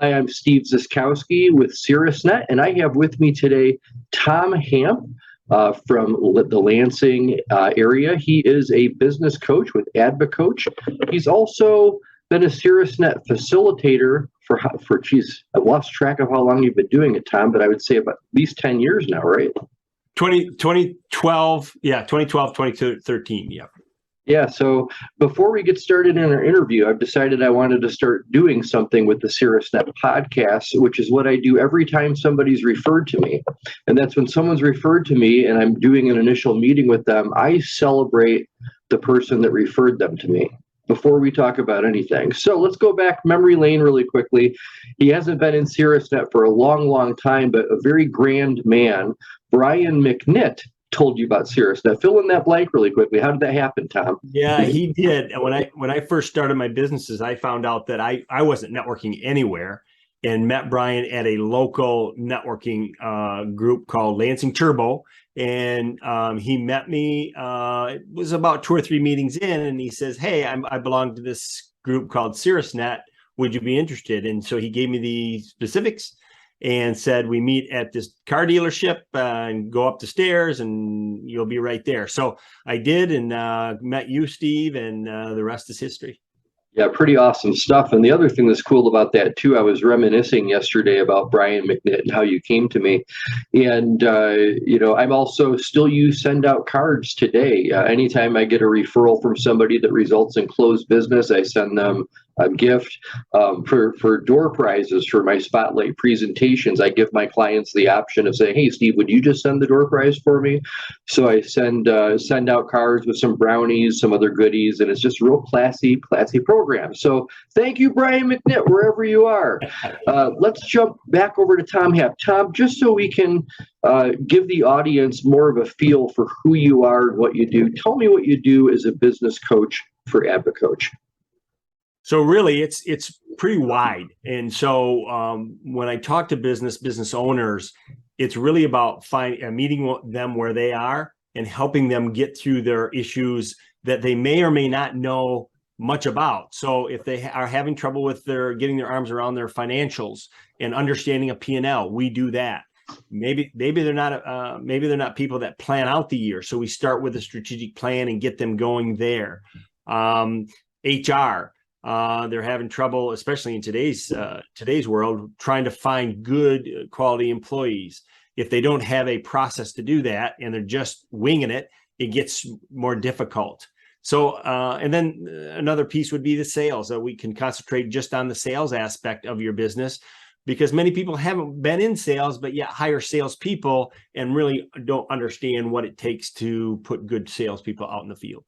Hi, I'm Steve Ziskowski with Caerusnet, and I have with me today Tom Hamp from the Lansing area. He is a business coach with AdvoCoach. He's also been a Caerusnet facilitator for geez, I've lost track of how long you've been doing it, Tom, but I would say about at least 10 years now, right? 2012, 2013, yeah. Yeah, so before we get started in our interview, I've decided I wanted to start doing something with the Caerusnet podcast, which is what I do every time somebody's referred to me. And that's when someone's referred to me and I'm doing an initial meeting with them, I celebrate the person that referred them to me before we talk about anything. So let's go back memory lane really quickly. He hasn't been in Caerusnet for a long, long time, but a very grand man, Brian McNitt, told you about Caerusnet. Fill in that blank really quickly. How did that happen, Tom? Yeah, he did. And when I first started my businesses, I found out that I wasn't networking anywhere, and met Brian at a local networking group called Lansing Turbo. And he met me. It was about 2 or 3 meetings in, and he says, "Hey, I belong to this group called Caerusnet. Would you be interested?" And so he gave me the specifics and said, "We meet at this car dealership and go up the stairs and you'll be right there." So I did, and met you, Steve, and the rest is history. Yeah, pretty awesome stuff. And the other thing that's cool about that too, I was reminiscing yesterday about Brian McNitt and how you came to me. And, I'm also still send out cards today. Anytime I get a referral from somebody that results in closed business, I send them a gift. For door prizes for my spotlight presentations, I give my clients the option of saying, "Hey, Steve, would you just send the door prize for me?" So I send out cards with some brownies, some other goodies, and it's just a real classy program. So thank you, Brian McNitt, wherever you are. Let's jump back over to Tom Hamp. Tom, just so we can give the audience more of a feel for who you are and what you do, tell me what you do as a business coach for AdvoCoach. So really, it's pretty wide. And so when I talk to business owners, it's really about meeting them where they are and helping them get through their issues that they may or may not know much about. So if they are having trouble with getting their arms around their financials and understanding a P&L, we do that. Maybe they're not people that plan out the year. So we start with a strategic plan and get them going there. HR. They're having trouble, especially in today's world, trying to find good quality employees. If they don't have a process to do that and they're just winging it, it gets more difficult. So, and then another piece would be the sales, that we can concentrate just on the sales aspect of your business, because many people haven't been in sales, but yet hire salespeople and really don't understand what it takes to put good salespeople out in the field.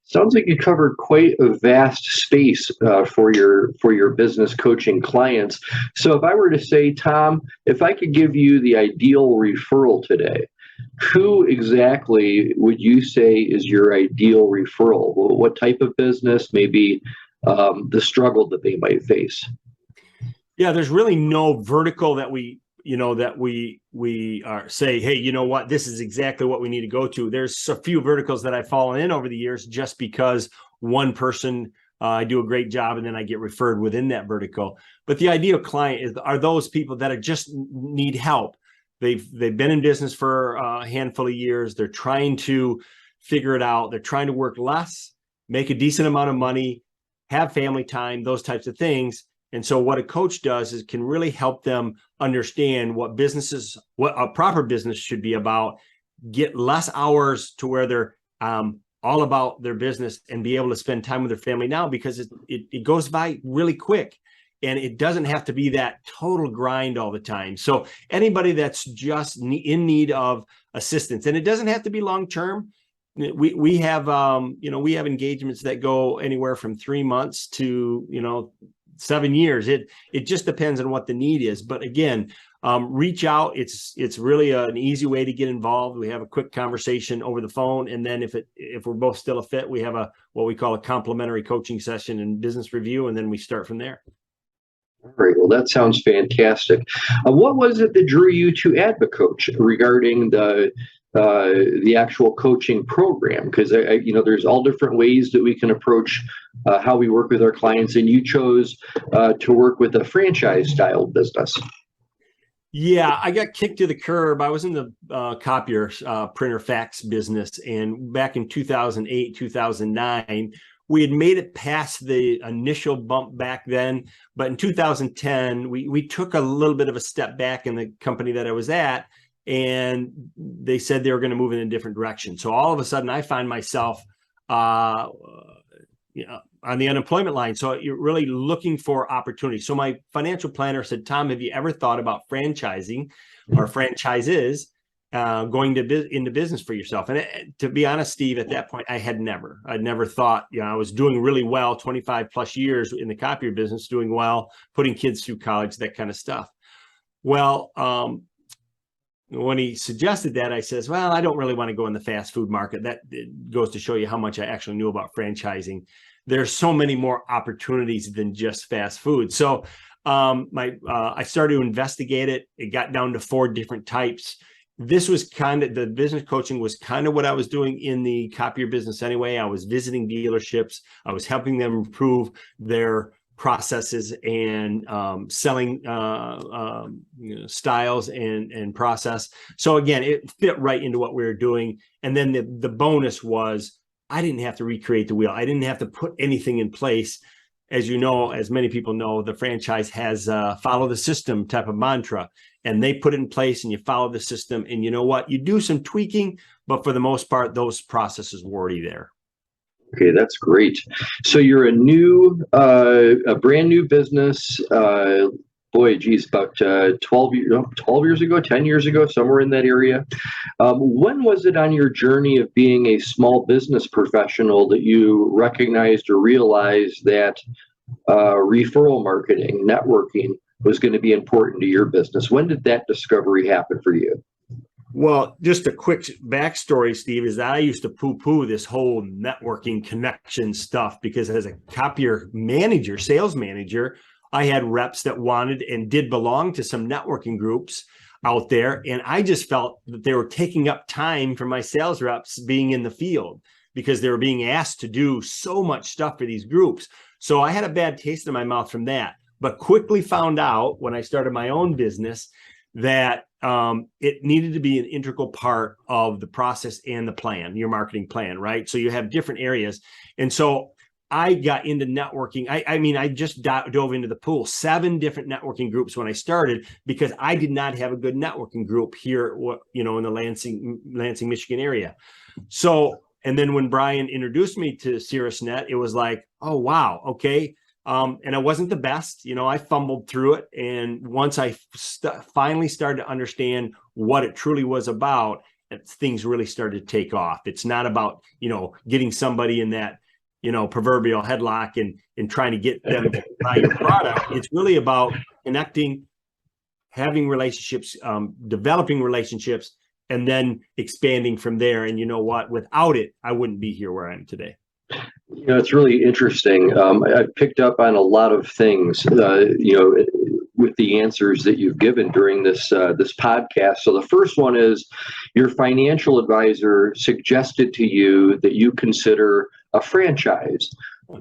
Sounds like you covered quite a vast space for your business coaching clients. So if I were to say, Tom, if I could give you the ideal referral today, who exactly would you say is your ideal referral? What type of business, maybe the struggle that they might face? Yeah, there's really no vertical that we say, "Hey, you know what, this is exactly what we need to go to." There's a few verticals that I've fallen in over the years just because one person, I do a great job and then I get referred within that vertical. But the ideal client are those people that just need help. They've been in business for a handful of years. They're trying to figure it out. They're trying to work less, make a decent amount of money, have family time, those types of things. And so what a coach does is can really help them understand what a proper business should be about, get less hours to where they're all about their business and be able to spend time with their family now, because it goes by really quick. And it doesn't have to be that total grind all the time. So anybody that's just in need of assistance, and it doesn't have to be long-term. We have engagements that go anywhere from 3 months to, 7 years. It just depends on what the need is. But again, reach out. It's really an easy way to get involved. We have a quick conversation over the phone. And then if we're both still a fit, we have what we call a complimentary coaching session and business review. And then we start from there. All right. Well, that sounds fantastic. What was it that drew you to AdvoCoach regarding the the actual coaching program, because there's all different ways that we can approach how we work with our clients, and you chose to work with a franchise style business. Yeah, I got kicked to the curb. I was in the copier printer fax business, and back in 2008, 2009, we had made it past the initial bump back then. But in 2010, we took a little bit of a step back in the company that I was at, and they said they were going to move in a different direction. So all of a sudden, I find myself on the unemployment line. So you're really looking for opportunities. So my financial planner said, Tom, have you ever thought about franchising or franchises going into business for yourself? And to be honest, Steve, at that point, I'd never thought, I was doing really well, 25 plus years in the copier business, doing well, putting kids through college, that kind of stuff. Well, when he suggested that, I says, well, I don't really want to go in the fast food market. That goes to show you how much I actually knew about franchising. There's so many more opportunities than just fast food. So I started to investigate it. It got down to 4 different types. This was the business coaching was kind of what I was doing in the copier business anyway. I was visiting dealerships. I was helping them improve their processes and selling styles and process. So again, it fit right into what we were doing. And then the bonus was I didn't have to recreate the wheel. I didn't have to put anything in place. As you know, as many people know, the franchise has follow the system type of mantra, and they put it in place and you follow the system. And you know what? You do some tweaking, but for the most part, those processes were already there. Okay, that's great. So you're a brand new business. About 12 years ago, 10 years ago, somewhere in that area. When was it on your journey of being a small business professional that you recognized or realized that referral marketing, networking was going to be important to your business? When did that discovery happen for you? Well, just a quick backstory, Steve, is that I used to poo-poo this whole networking connection stuff because as a copier manager, sales manager, I had reps that wanted and did belong to some networking groups out there. And I just felt that they were taking up time for my sales reps being in the field because they were being asked to do so much stuff for these groups. So I had a bad taste in my mouth from that, but quickly found out when I started my own business that it needed to be an integral part of the process and the plan, your marketing plan, right? So you have different areas. And so I got into networking. I just dove into the pool, 7 different networking groups when I started because I did not have a good networking group here, in the Lansing, Michigan area. So, and then when Brian introduced me to Caerusnet, it was like, oh, wow. Okay. And I wasn't the best, I fumbled through it. And once I finally started to understand what it truly was about, things really started to take off. It's not about, getting somebody in that, proverbial headlock and trying to get them to buy your product. It's really about connecting, having relationships, developing relationships, and then expanding from there. And you know what? Without it, I wouldn't be here where I am today. It's really interesting. I've picked up on a lot of things, with the answers that you've given during this podcast. So the first one is your financial advisor suggested to you that you consider a franchise.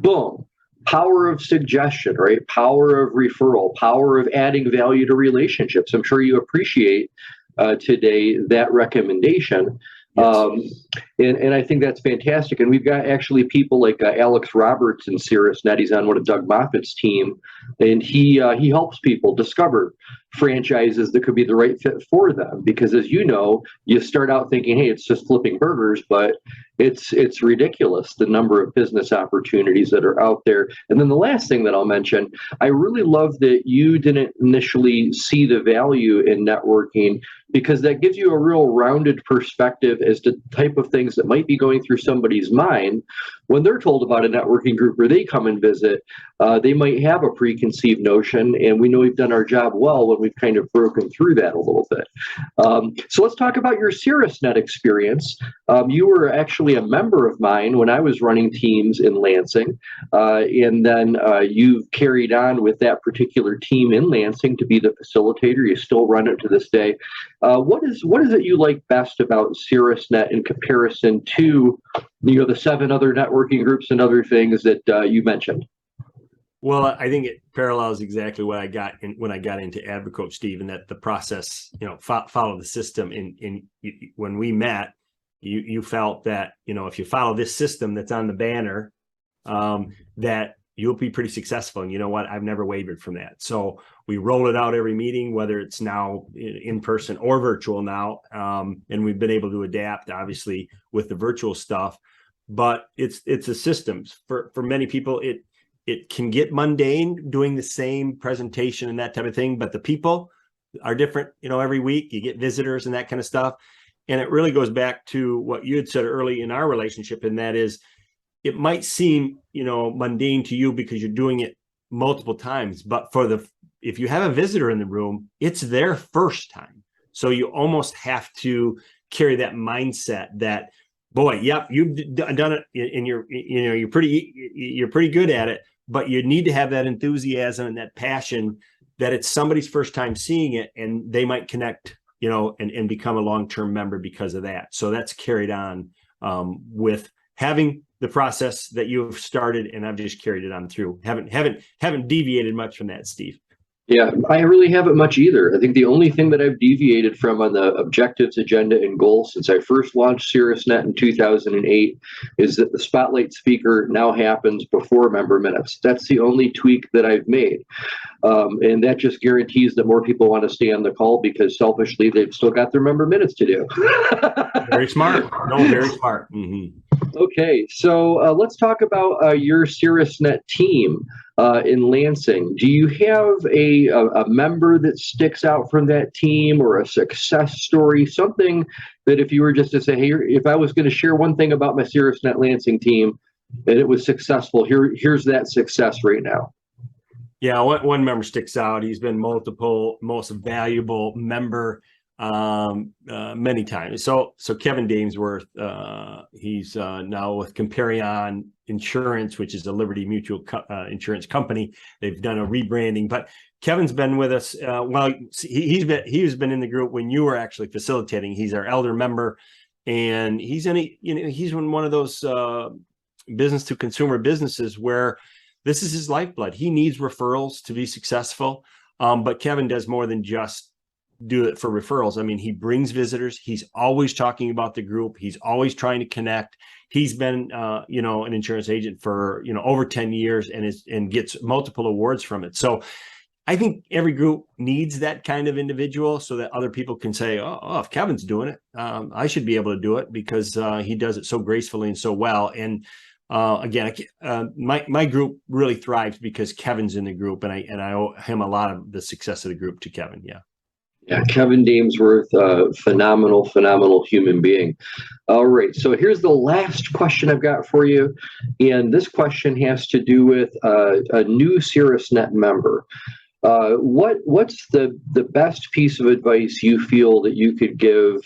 Boom. Power of suggestion, right? Power of referral, power of adding value to relationships. I'm sure you appreciate today that recommendation. Yes. And I think that's fantastic. And we've got actually people like Alex Roberts in Caerusnet. He's on one of Doug Moffitt's team, and he helps people discover franchises that could be the right fit for them. Because as you know, you start out thinking, hey, it's just flipping burgers, but it's ridiculous the number of business opportunities that are out there. And then the last thing that I'll mention, I really love that you didn't initially see the value in networking, because that gives you a real rounded perspective as to the type of things that might be going through somebody's mind when they're told about a networking group where they come and visit. They might have a preconceived notion, and we know we've done our job well when and we've kind of broken through that a little bit. So let's talk about your Caerusnet experience. You were actually a member of mine when I was running teams in Lansing, and then you've carried on with that particular team in Lansing to be the facilitator. You still run it to this day. What is it you like best about Caerusnet in comparison to the 7 other networking groups and other things that you mentioned? Well, I think it parallels exactly what I got when I got into Advocoach, Steve, and that the process, follow the system. And when we met, you felt that, if you follow this system that's on the banner, that you'll be pretty successful. And you know what? I've never wavered from that. So we roll it out every meeting, whether it's now in person or virtual now. And we've been able to adapt, obviously, with the virtual stuff. But it's a system. For many people, it can get mundane doing the same presentation and that type of thing, but the people are different, every week you get visitors and that kind of stuff. And it really goes back to what you had said early in our relationship. And that is, it might seem, mundane to you because you're doing it multiple times, but if you have a visitor in the room, it's their first time. So you almost have to carry that mindset that, boy, yep, you've done it and you're pretty good at it. But you need to have that enthusiasm and that passion that it's somebody's first time seeing it, and they might connect, and become a long-term member because of that. So that's carried on with having the process that you've started, and I've just carried it on through. Haven't deviated much from that, Steve. Yeah, I really haven't much either. I think the only thing that I've deviated from on the objectives, agenda, and goals since I first launched Caerusnet in 2008 is that the spotlight speaker now happens before member minutes. That's the only tweak that I've made. And that just guarantees that more people want to stay on the call because selfishly, they've still got their member minutes to do. Very smart. No, very smart. Mm-hmm. Okay, so let's talk about your Caerusnet team in Lansing. Do you have a member that sticks out from that team, or a success story, something that if you were just to say, hey, if I was going to share one thing about my Caerusnet Lansing team and it was successful, here's that success right now? Yeah, one member sticks out. He's been multiple most valuable member many times. So Kevin Damesworth, he's now with Kodak Insurance, which is a Liberty Mutual insurance company. They've done a rebranding, but Kevin's been with us. Well, he's been in the group when you were actually facilitating. He's our elder member, and he's in one of those business to consumer businesses where this is his lifeblood. He needs referrals to be successful, but Kevin does more than just do it for referrals. I mean, he brings visitors. He's always talking about the group. He's always trying to connect. He's been, an insurance agent for, over 10 years and gets multiple awards from it. So I think every group needs that kind of individual so that other people can say, oh, if Kevin's doing it, I should be able to do it because he does it so gracefully and so well. And again, my group really thrives because Kevin's in the group, and I owe him a lot of the success of the group to Kevin. Yeah. Yeah, Kevin Damesworth, phenomenal human being. All right, so here's the last question I've got for you, and this question has to do with a new Caerusnet member. What's the best piece of advice you feel that you could give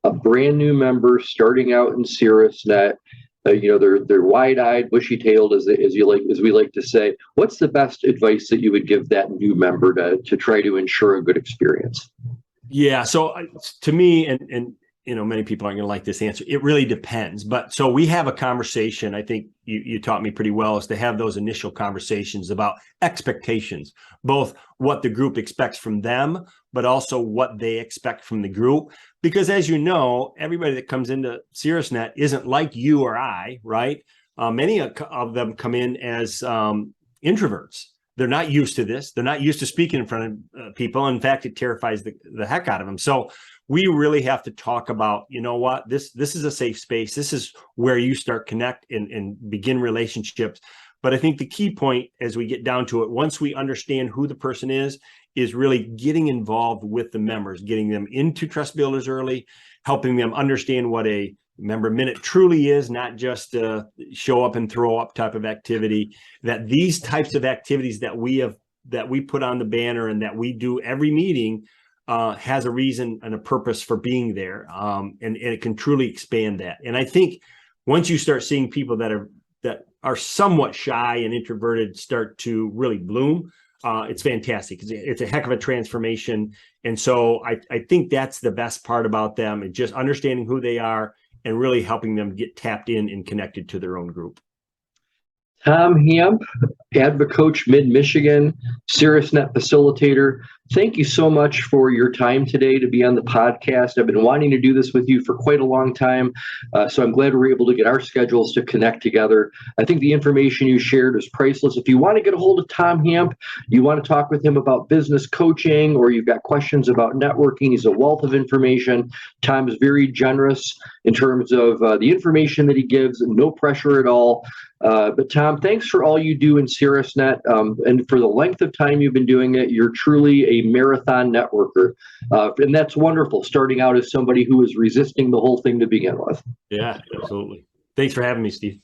a brand new member starting out in Caerusnet? They're wide-eyed, bushy-tailed, as we like to say. What's the best advice that you would give that new member to try to ensure a good experience? Yeah. So to me, and many people aren't going to like this answer. It really depends. But so we have a conversation. I think you taught me pretty well, is to have those initial conversations about expectations, both what the group expects from them, but also what they expect from the group. Because as you know, everybody that comes into Caerusnet isn't like you or I, right? Many of them come in as introverts. They're not used to this. They're not used to speaking in front of people. In fact, it terrifies the heck out of them. So we really have to talk about, this is a safe space. This is where you start connect and begin relationships. But I think the key point as we get down to it, once we understand who the person is really getting involved with the members, getting them into Trust Builders early, helping them understand what a member minute truly is, not just a show up and throw up type of activity, that these types of activities that we have that we put on the banner and that we do every meeting has a reason and a purpose for being there. And it can truly expand that. And I think once you start seeing people that are somewhat shy and introverted start to really bloom, it's fantastic. It's a heck of a transformation. And so I think that's the best part about them, and just understanding who they are and really helping them get tapped in and connected to their own group. Tom Hamp, Advocoach Mid-Michigan, Caerusnet facilitator. Thank you so much for your time today to be on the podcast. I've been wanting to do this with you for quite a long time, so I'm glad we're able to get our schedules to connect together. I think the information you shared is priceless. If you want to get a hold of Tom Hamp, you want to talk with him about business coaching, or you've got questions about networking, he's a wealth of information. Tom is very generous in terms of the information that he gives, no pressure at all. But Tom, thanks for all you do in Caerusnet, and for the length of time you've been doing it. You're truly a marathon networker, and that's wonderful, starting out as somebody who was resisting the whole thing to begin with. Yeah, absolutely. Thanks for having me, Steve.